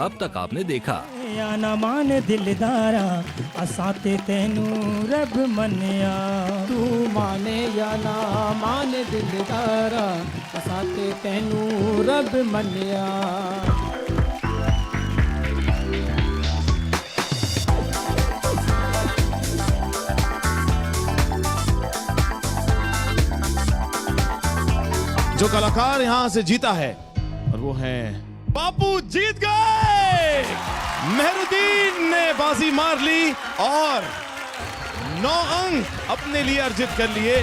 अब तक आपने देखा। या ना मान दिलदारा असाते तेनू रब मनिया, तू माने या ना माने दिलदारा असाते तेनू रब मनिया। जो कलाकार यहाँ से जीता है और वो है बापू, जीत गए। मेहरुद्दीन ने बाजी मार ली और 9 अंक अपने लिए अर्जित कर लिए।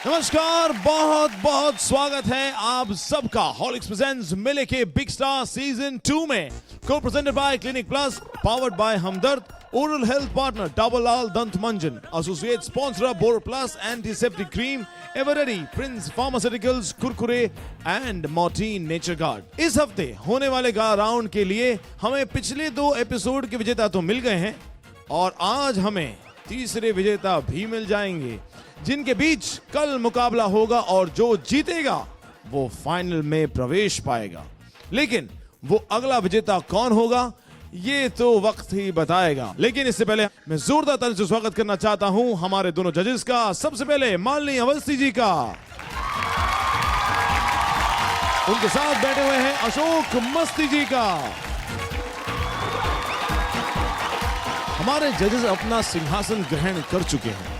नमस्कार, बहुत बहुत स्वागत है आप सबका हॉलिक्स प्रेजेंट्स मेले के बिग स्टार सीजन 2 में, को presented by Clinic Plus, powered by Hamdard, oral health partner double Lal Dant Manjan, associate sponsor Boroplus antiseptic cream, Eveready, Prince Pharmaceuticals, Kurkure and Mortein Nature Guard. इस हफ्ते होने वाले राउंड के लिए हमें पिछले 2 एपिसोड के विजेता तो मिल गए हैं और आज हमें तीसरे विजेता भी मिल जाएंगे, जिनके बीच कल मुकाबला होगा और जो जीतेगा वो फाइनल में प्रवेश पाएगा। लेकिन वो अगला विजेता कौन होगा ये तो वक्त ही बताएगा। लेकिन इससे पहले मैं जोरदार ताली से स्वागत करना चाहता हूं हमारे दोनों जजेस का। सबसे पहले मालिनी अवस्थी जी का, उनके साथ बैठे हुए हैं अशोक मस्ती जी का। हमारे जजेस अपना सिंहासन ग्रहण कर चुके हैं,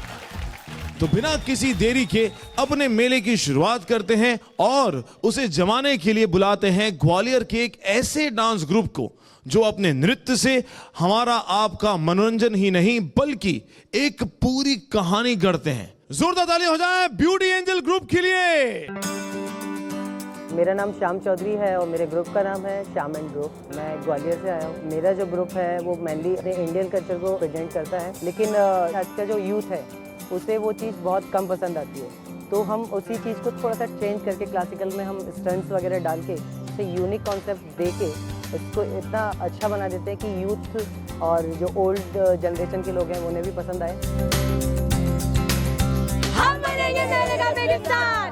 तो बिना किसी देरी के अपने मेले की शुरुआत करते हैं और उसे जमाने के लिए बुलाते हैं ग्वालियर के एक ऐसे डांस ग्रुप को जो अपने नृत्य से हमारा आपका मनोरंजन ही नहीं बल्कि एक पूरी कहानी गढ़ते हैं। जोरदार ताली हो जाए ब्यूटी एंजल ग्रुप के लिए। मेरा नाम श्याम चौधरी है और मेरे ग्रुप का नाम है श्याम एंड ग्रुप। मैं ग्वालियर से आया हूँ। मेरा जो ग्रुप है वो मेनली अपने इंडियन कल्चर को प्रेजेंट करता है, लेकिन आज का जो यूथ है उसे वो चीज़ बहुत कम पसंद आती है, तो हम उसी चीज़ को थोड़ा सा चेंज करके क्लासिकल में हम स्टंट्स वगैरह डाल के उसे यूनिक कॉन्सेप्ट दे के इसको इतना अच्छा बना देते हैं कि यूथ और जो ओल्ड जनरेशन के लोग हैं उन्हें भी पसंद आए। हम बनेंगे मेले का बिग स्टार।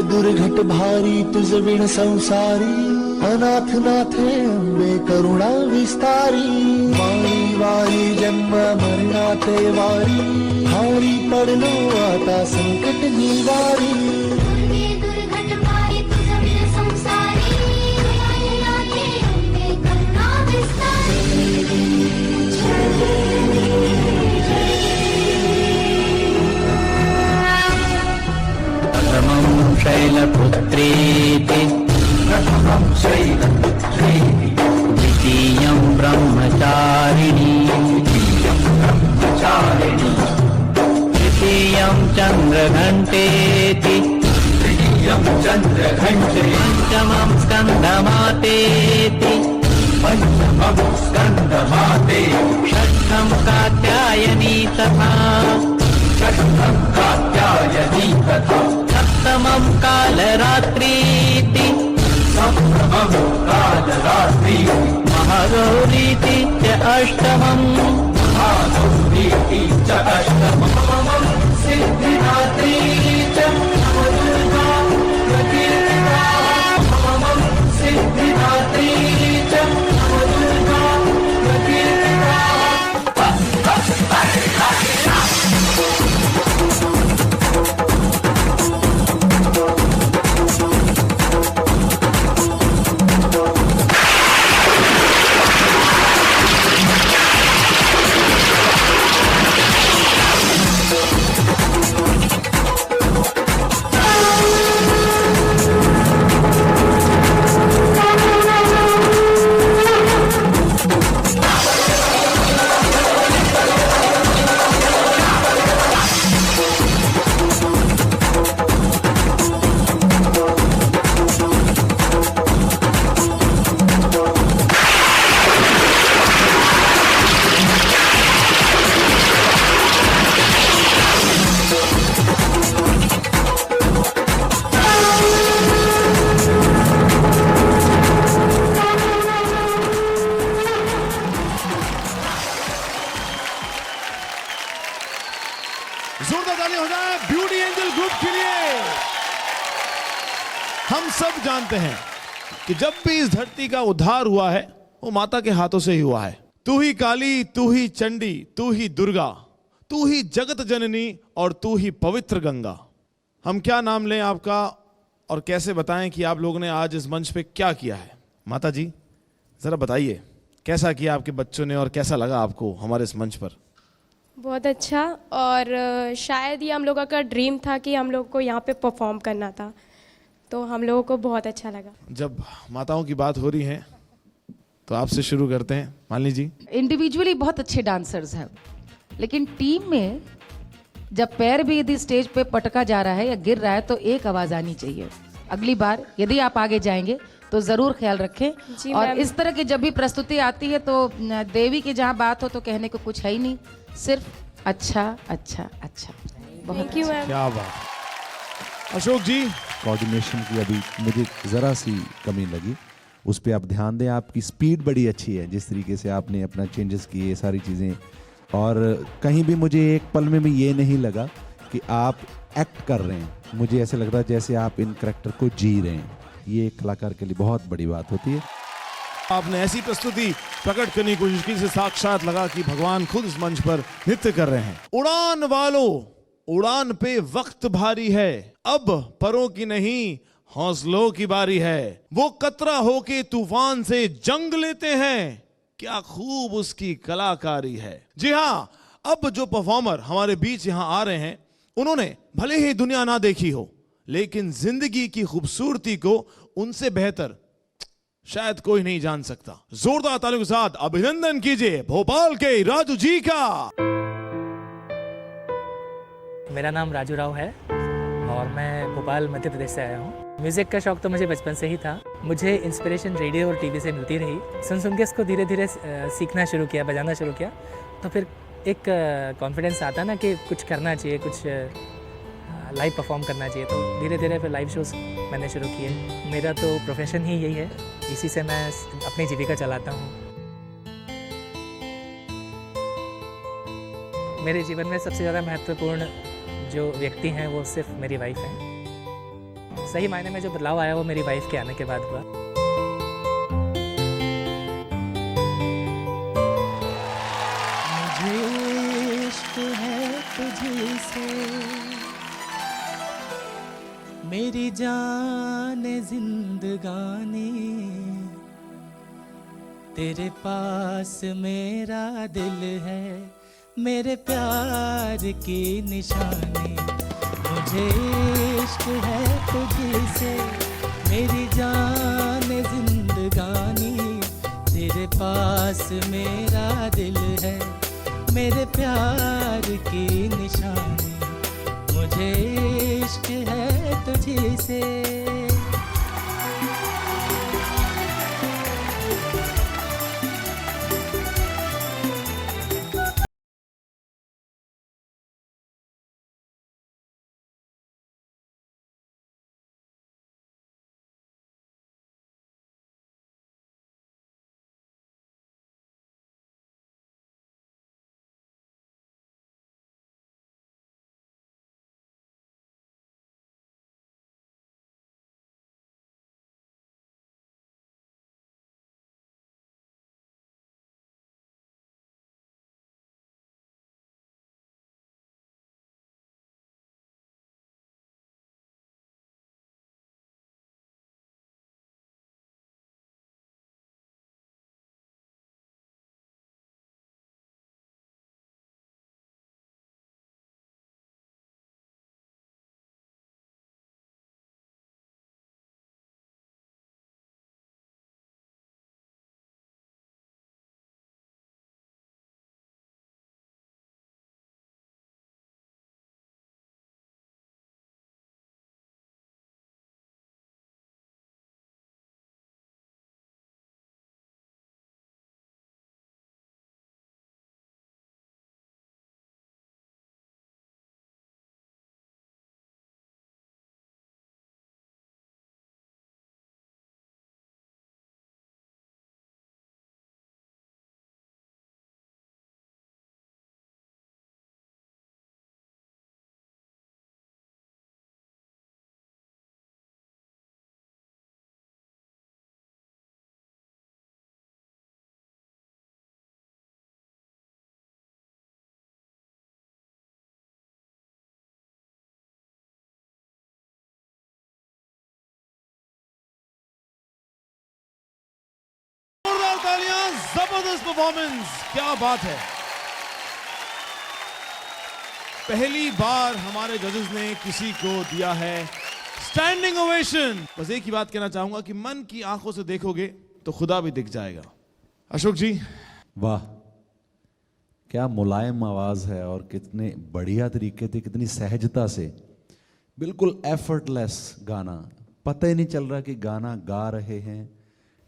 दुर्घट भारी तुझ विण संसारी, अनाथ नाथे अंबे करुणा विस्तारी। वारी वारी जन्म मरणाते वारी, हारी पडलो आता संकट निवारी। दुर्घट भारी तुझ विण संसारी, अनाथ नाथे अंबे करुणा विस्तारी। शैलपुत्रेति द्वितीयं ब्रह्मचारिणी तृतीयं चन्द्रघण्टेति पंचमं स्कन्धमातेति षष्ठं कात्यायनी तथा सप्तमं कालरात्रीति महागौरीति च अष्टमं सिद्धिदात्री च दुर्गा प्रकीर्तिता। सिद्धिदात्री च दुर्गा प्रकीर्तिता। जोरदार ताली हो जाए ब्यूटी एंजल ग्रुप के लिए। हम सब जानते हैं कि जब भी इस धरती का उद्धार हुआ है वो माता के हाथों से ही हुआ है। तू ही काली, तू ही चंडी, तू ही दुर्गा, तू ही जगत जननी और तू ही पवित्र गंगा। हम क्या नाम लें आपका और कैसे बताएं कि आप लोगों ने आज इस मंच पे क्या किया है? माता जी जरा बताइए कैसा किया आपके बच्चों ने और कैसा लगा आपको हमारे इस मंच पर? बहुत अच्छा, और शायद ये हम लोगों का ड्रीम था कि हम लोग को यहाँ पे परफॉर्म करना था, तो हम लोगों को बहुत अच्छा लगा। जब माताओं की बात हो रही है तो आपसे शुरू करते हैं मालिनी जी। इंडिविजुअली बहुत अच्छे डांसर्स हैं, लेकिन टीम में जब पैर भी यदि स्टेज पे पटका जा रहा है या गिर रहा है तो एक आवाज आनी चाहिए। अगली बार यदि आप आगे जाएंगे तो जरूर ख्याल रखें। और मैम। इस तरह की जब भी प्रस्तुति आती है तो देवी की जहाँ बात हो तो कहने को कुछ है ही नहीं, सिर्फ अच्छा अच्छा अच्छा। बहुत थैंक यू मैम। क्या बात। अशोक जी, कोऑर्डिनेशन की अभी मुझे ज़रा सी कमी लगी, उस पर आप ध्यान दें। आपकी स्पीड बड़ी अच्छी है, जिस तरीके से आपने अपना चेंजेस किए सारी चीज़ें, और कहीं भी मुझे एक पल में भी ये नहीं लगा कि आप एक्ट कर रहे हैं। मुझे ऐसे लग रहा है जैसे आप इन करैक्टर को जी रहे हैं। ये एक कलाकार के लिए बहुत बड़ी बात होती है। आपने ऐसी प्रस्तुति प्रकट करने की कोशिश की से साक्षात लगा कि भगवान खुद इस मंच पर नृत्य कर रहे हैं। उड़ान वालों, उड़ान पे वक्त भारी है, अब परों की नहीं हौसलों की बारी है। वो कतरा होके तूफान से जंग लेते हैं, क्या खूब उसकी कलाकारी है। जी हाँ, अब जो परफॉर्मर हमारे बीच यहां आ रहे हैं उन्होंने भले ही दुनिया ना देखी हो, लेकिन जिंदगी की खूबसूरती को उनसे बेहतर शायद कोई नहीं जान सकता। जोरदार तालियों के साथ अभिनंदन कीजिए भोपाल के राजू जी का। मेरा नाम राजू राव है और मैं भोपाल मध्य प्रदेश से आया हूँ। म्यूज़िक का शौक तो मुझे बचपन से ही था। मुझे इंस्पिरेशन रेडियो और टीवी से मिलती रही। सुन सुन के इसको धीरे धीरे सीखना शुरू किया, बजाना शुरू किया, तो फिर एक कॉन्फिडेंस आता ना कि कुछ करना चाहिए, कुछ लाइव परफॉर्म करना चाहिए। तो धीरे धीरे फिर लाइव शोज़ मैंने शुरू किए। मेरा तो प्रोफेशन ही यही है, इसी से मैं अपनी जीविका चलाता हूँ। मेरे जीवन में सबसे ज़्यादा महत्वपूर्ण जो व्यक्ति हैं वो सिर्फ मेरी वाइफ है। सही मायने में जो बदलाव आया वो मेरी वाइफ के आने के बाद हुआ। मुझे इश्क है तुझसे, मेरी जान जिंदगानी, तेरे पास मेरा दिल है, मेरे प्यार की निशानी। मुझे इश्क है तुझसे, मेरी जान जिंदगानी, तेरे पास मेरा दिल है, मेरे प्यार की निशानी। मुझे इश्क है तुझसे। जबरदस्त परफॉर्मेंस, क्या बात है। पहली बार हमारे जजेस ने किसी को दिया है स्टैंडिंग ओवेशन। बस एक ही बात कहना चाहूंगा कि मन की आंखों से देखोगे तो खुदा भी दिख जाएगा। अशोक जी, वाह, क्या मुलायम आवाज है और कितने बढ़िया तरीके से, कितनी सहजता से, बिल्कुल एफर्टलेस गाना। पता ही नहीं चल रहा कि गाना गा रहे हैं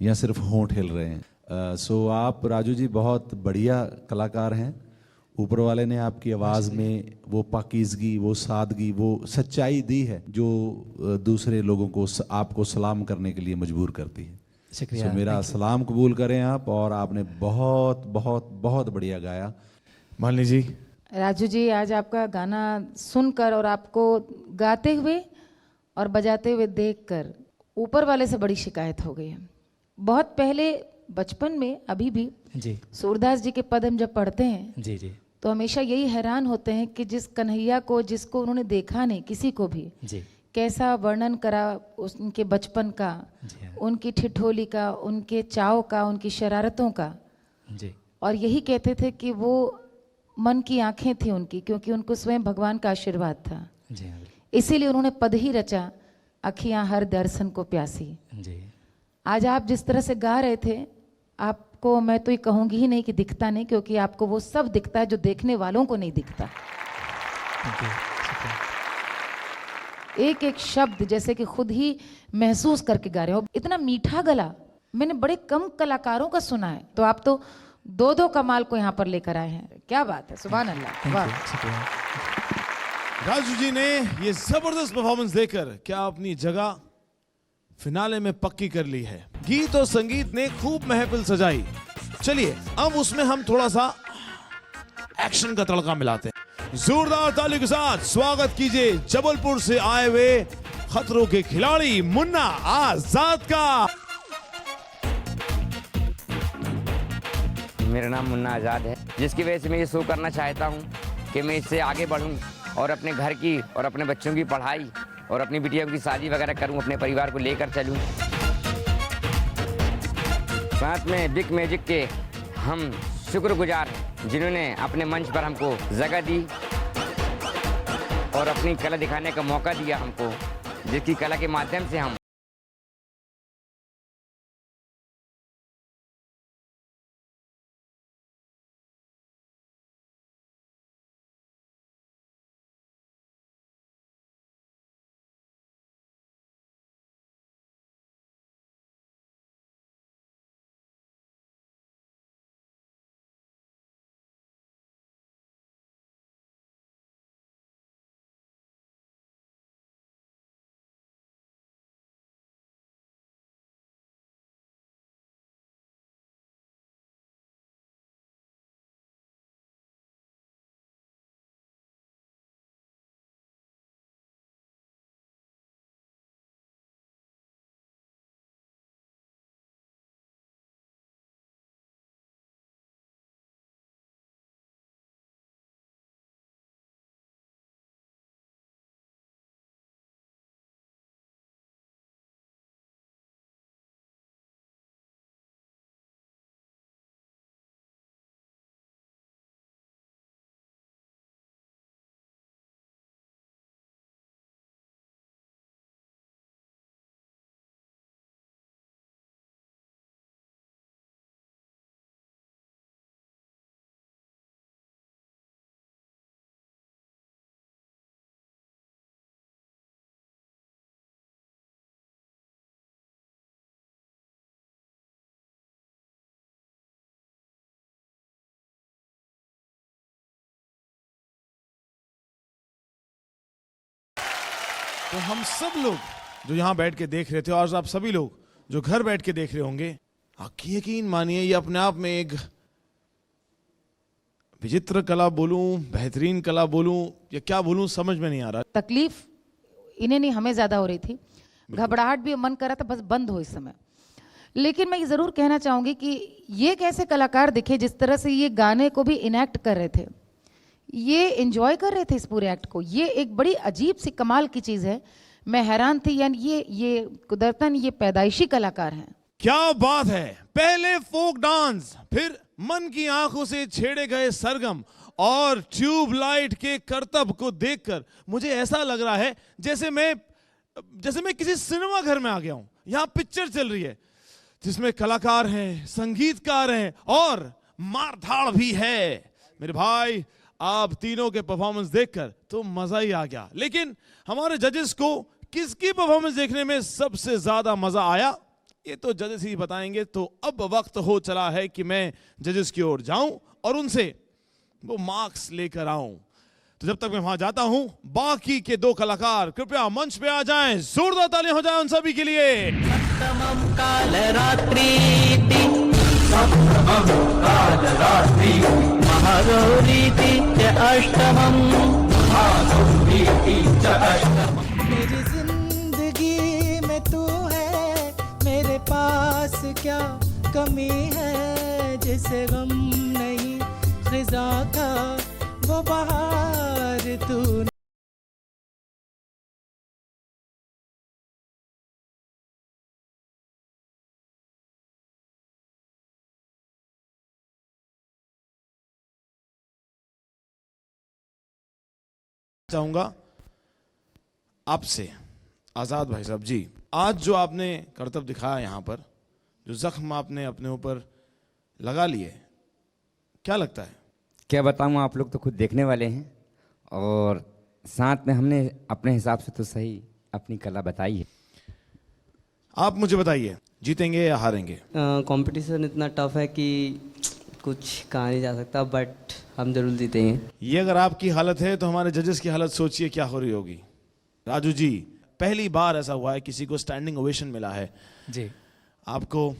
या सिर्फ होंठ हिल रहे हैं। सो आप राजू जी बहुत बढ़िया कलाकार हैं। ऊपर वाले ने आपकी आवाज़ में वो पाकीज़गी, वो सादगी, वो सच्चाई दी है जो दूसरे लोगों को आपको सलाम करने के लिए मजबूर करती है। शुक्रिया। मेरा सलाम कबूल करें आप। और आपने बहुत बहुत बहुत बढ़िया गाया। मालिनी जी। राजू जी, आज आपका गाना सुनकर और आपको गाते हुए और बजाते हुए देखकर ऊपर वाले से बड़ी शिकायत हो गई है। बहुत पहले बचपन में, अभी भी जी सूरदास जी के पद हम जब पढ़ते हैं जी जी तो हमेशा यही हैरान होते हैं कि जिस कन्हैया को, जिसको उन्होंने देखा नहीं, किसी को भी, जी कैसा वर्णन करा उनके बचपन का, उनकी ठिठोली का, उनके चाव का, उनकी शरारतों का। जी। और यही कहते थे कि वो मन की आंखें थी उनकी, क्योंकि उनको स्वयं भगवान का आशीर्वाद था। जी इसीलिए उन्होंने पद ही रचा, अखियां हर दर्शन को प्यासी। जी। आज आप जिस तरह से गा रहे थे, आपको मैं तो ये कहूँगी ही नहीं कि दिखता नहीं, क्योंकि आपको वो सब दिखता है जो देखने वालों को नहीं दिखता। एक एक शब्द जैसे कि खुद ही महसूस करके गा रहे हो। इतना मीठा गला मैंने बड़े कम कलाकारों का सुना है, तो आप तो दो दो कमाल को यहाँ पर लेकर आए हैं। क्या बात है, सुभान अल्लाह। वाह। राजू जी ने ये जबरदस्त परफॉर्मेंस देकर क्या अपनी जगह फिनाले में पक्की कर ली है। गीत और संगीत ने खूब महफिल सजाई। चलिए अब उसमें हम थोड़ा सा एक्शन का तड़का मिलाते हैं। जोरदार ताली के साथ स्वागत कीजिए जबलपुर से आए हुए खतरों के खिलाड़ी मुन्ना आजाद का। मेरा नाम मुन्ना आजाद है, जिसकी वजह से मैं ये शो करना चाहता हूँ कि मैं इससे आगे बढ़ूँ और अपने घर की और अपने बच्चों की पढ़ाई और अपनी बिटिया की शादी वगैरह करूं, अपने परिवार को लेकर चलूं। साथ में बिग मैजिक के हम शुक्रगुजार हैं, जिन्होंने अपने मंच पर हमको जगह दी और अपनी कला दिखाने का मौका दिया हमको, जिसकी कला के माध्यम से हम तो हम सब लोग जो यहाँ बैठ के देख रहे थे और आप सभी लोग जो घर बैठ के देख रहे होंगे, यकीन मानिए ये अपने आप में एक विचित्र कला बोलूं, बेहतरीन कला बोलूं या क्या बोलूं, समझ में नहीं आ रहा। तकलीफ इन्हें नहीं, हमें ज्यादा हो रही थी। घबराहट भी मन कर रहा था बस बंद हो इस समय। लेकिन मैं ये जरूर कहना चाहूंगी कि ये कैसे कलाकार दिखे जिस तरह से ये गाने को भी इनैक्ट कर रहे थे, ये एंजॉय कर रहे थे इस पूरे एक्ट को। ये एक बड़ी अजीब सी कमाल की चीज है। मैं हैरान थी, यानी ये कुदरतन ये पैदाइशी कलाकार हैं। क्या बात है। पहले फोक डांस, फिर मन की आंखों से छेड़े गए सरगम और ट्यूबलाइट के करतब को देखकर मुझे ऐसा लग रहा है जैसे मैं किसी सिनेमा घर में आ गया हूं। यहां पिक्चर चल रही है जिसमें कलाकार हैं, संगीतकार हैं और मारधाड़ भी है। मेरे भाई, आप तीनों के परफॉर्मेंस देखकर तो मजा ही आ गया। लेकिन हमारे जजेस को किसकी परफॉर्मेंस देखने में सबसे ज्यादा मजा आया, ये तो जजेस ही बताएंगे। तो अब वक्त हो चला है कि मैं जजेस की ओर जाऊं और उनसे वो मार्क्स लेकर आऊं। तो जब तक मैं वहां जाता हूं, बाकी के दो कलाकार कृपया मंच पे आ जाएं। जोरदार तालियां हो जाएं उन सभी के लिए। मेरी जिंदगी में तू है, मेरे पास क्या कमी है, जिसे गम नहीं खिजा का वो बहार तू। चाहूंगा आपसे आजाद भाई साहब जी, आज जो आपने करतब दिखाया, यहाँ पर जो जख्म आपने अपने ऊपर लगा लिए, क्या लगता है? क्या बताऊँ, आप लोग तो खुद देखने वाले हैं और साथ में हमने अपने हिसाब से तो सही अपनी कला बताई है। आप मुझे बताइए, जीतेंगे या हारेंगे? कंपटीशन इतना टफ है कि कुछ कहा नहीं जा सकता, बट हम जरूर जीतेंगे। ये अगर आपकी हालत है तो हमारे जजेस की हालत सोचिए क्या हो रही होगी। राजू जी, पहली बार ऐसा हुआ है किसी को स्टैंडिंग ओवेशन मिला है जी, आपको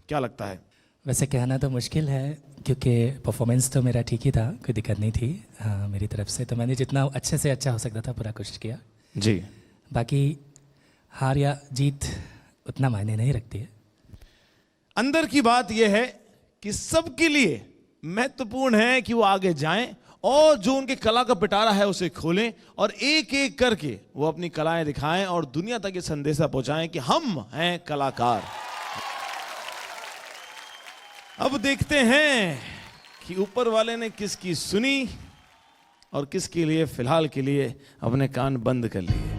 क्या लगता है? वैसे कहना तो मुश्किल है क्योंकि परफॉर्मेंस तो मेरा ठीक ही था, कोई दिक्कत नहीं थी मेरी तरफ से। तो मैंने जितना अच्छे से अच्छा हो सकता था पूरा कोशिश किया जी। बाकी हार या जीत उतना मायने नहीं रखती है। अंदर की बात यह है कि सबके लिए महत्वपूर्ण है कि वो आगे जाएं और जो उनके कला का पिटारा है उसे खोलें और एक एक करके वो अपनी कलाएं दिखाएं और दुनिया तक ये संदेशा पहुंचाएं कि हम हैं कलाकार। अब देखते हैं कि ऊपर वाले ने किसकी सुनी और किसके लिए फिलहाल के लिए अपने कान बंद कर लिए।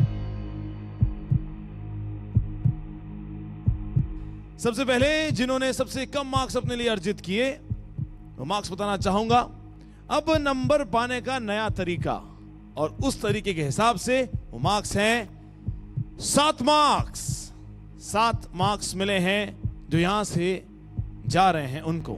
सबसे पहले जिन्होंने सबसे कम मार्क्स अपने लिए अर्जित किए, वो मार्क्स बताना चाहूंगा। अब नंबर पाने का नया तरीका और उस तरीके के हिसाब से वो मार्क्स हैं 7 मार्क्स। 7 मार्क्स मिले हैं जो यहां से जा रहे हैं उनको।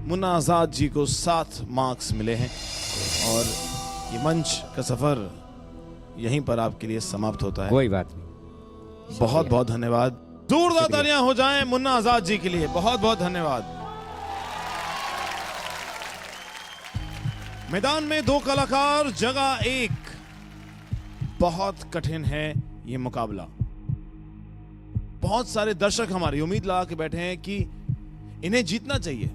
मुन्ना आजाद जी को 7 मार्क्स मिले हैं और ये मंच का सफर यहीं पर आपके लिए समाप्त होता है। कोई बात नहीं, बहुत बहुत धन्यवाद। जोरदार तालियां हो जाएं मुन्ना आजाद जी के लिए, बहुत बहुत धन्यवाद। मैदान में 2 कलाकार, जगह 1। बहुत कठिन है ये मुकाबला। बहुत सारे दर्शक हमारी उम्मीद लगा के बैठे हैं कि इन्हें जीतना चाहिए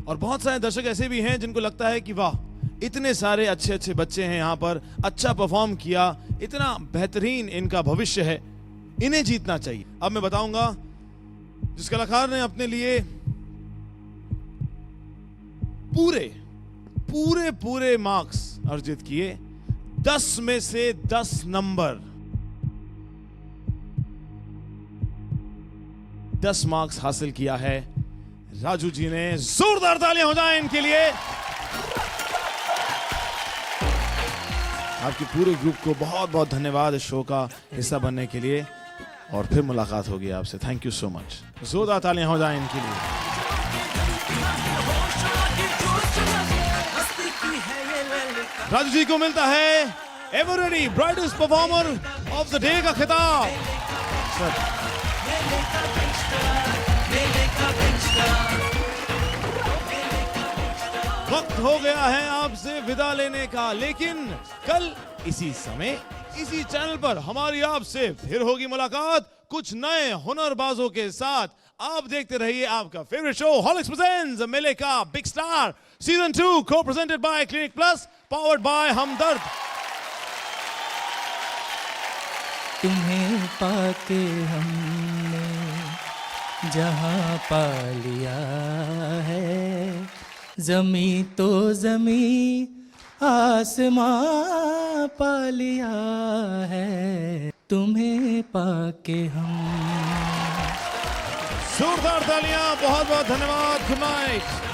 और बहुत सारे दर्शक ऐसे भी हैं जिनको लगता है कि वाह, इतने सारे अच्छे अच्छे बच्चे हैं यहाँ पर, अच्छा परफॉर्म किया, इतना बेहतरीन इनका भविष्य है, इन्हें जीतना चाहिए। अब मैं बताऊंगा जिस कलाकार ने अपने लिए पूरे मार्क्स अर्जित किए, 10 में से 10 नंबर, 10 मार्क्स हासिल किया है राजू जी ने। जोरदार तालियां हो जाएं इनके लिए। आपके पूरे ग्रुप को बहुत बहुत धन्यवाद इस शो का हिस्सा बनने के लिए और फिर मुलाकात होगी आपसे। Thank you so much. जोरदार तालियां हो जाएं इनके लिए। राजू जी को मिलता है Eveready brightest performer of the day का खिताब। वक्त हो गया है आपसे विदा लेने का, लेकिन कल इसी समय इसी चैनल पर हमारी आपसे फिर होगी मुलाकात कुछ नए हुनरबाजों के साथ। आप देखते रहिए आपका फेवरेट शो हॉलिक्स प्रेजेंट्स मेले का बिग स्टार सीजन 2, को presented by Clinic Plus, powered by Hamdard. पाके हमने जहाँ पा लिया है, जमी तो जमी आसमां पा लिया है, तुम्हें पाके हम। जोरदार तालियां, बहुत बहुत धन्यवाद। Good night.